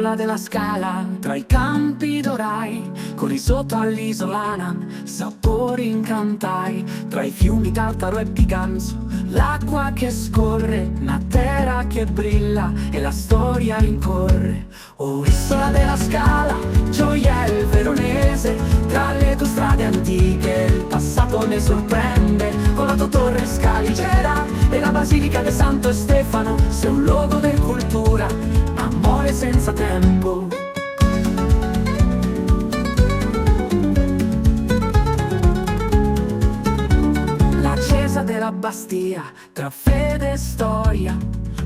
Isola della Scala, tra i campi dorai, con risotto all'isolana, sapori incantai, tra i fiumi Tartaro e Piganzo, l'acqua che scorre, una terra che brilla e la storia rincorre. Oh, Isola della Scala, gioiello veronese, tra le tue strade antiche il passato ne sorprende, con la tua torre scaligera e la basilica di Santo Stefano, sei un luogo di cultura, amore senza tempo. La chiesa della Bastia, tra fede e storia,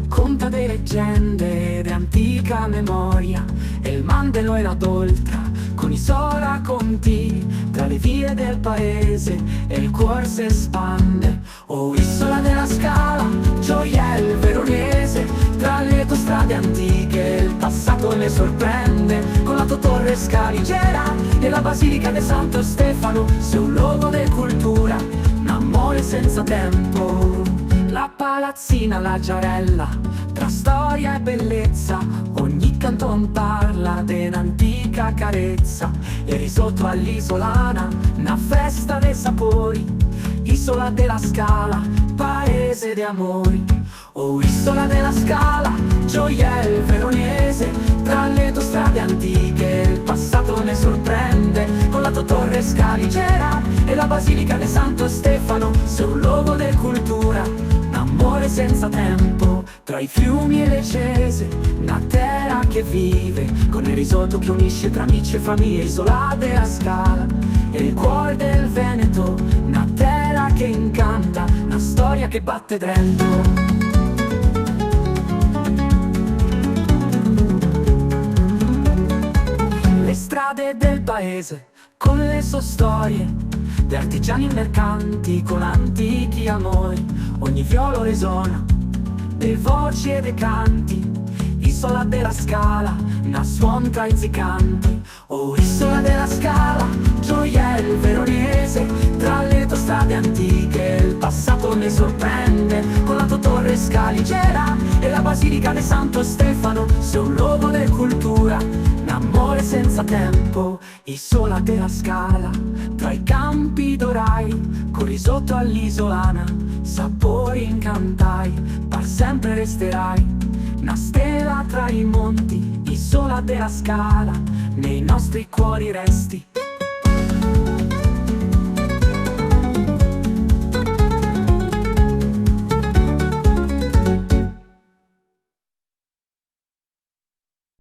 conta di leggende ed antica memoria, e il Mandelo e la Doltra, con i racconti, tra le vie del paese e il cuore si espande. Oh, Isola della Scala, gioiello veronese, tra le tue strade antiche il passato ne sorprende, con la tua torre scaligera e la basilica di Santo Stefano, sei un luogo di cultura, un amore senza tempo. La palazzina, la Giarella, tra storia e bellezza, ogni canton parla di un'antica carezza, e risotto all'isolana, una festa dei sapori. Isola della Scala, paese di amori. Oh, Isola della Scala, gioiello veronese, tra le tue strade antiche il passato ne sorprende, con la tua torre scaligera e la basilica di Santo Stefano, sei un luogo di cultura, un amore senza tempo, tra i fiumi e le cese, una terra che vive, con il risotto che unisce tra amici e famiglie. Isola della Scala, è il cuore del Veneto, una terra che incanta, una storia che batte dentro. Le strade del paese, con le sue storie, di artigiani e mercanti, con antichi amori, ogni violo risuona, dei voci e dei canti. Isola della Scala, una suon tra i zicanti. Oh, Isola della Scala, gioiello veronese, tra le tue strade antiche il passato ne sorprende, con la tua torre scaligera e la basilica di Santo Stefano, sei un luogo di cultura, un amore senza tempo. Isola della Scala, tra i campi dorai, con risotto all'isolana, sapori incantai, per sempre resterai una stella tra i monti. Isola della Scala, nei nostri cuori resti.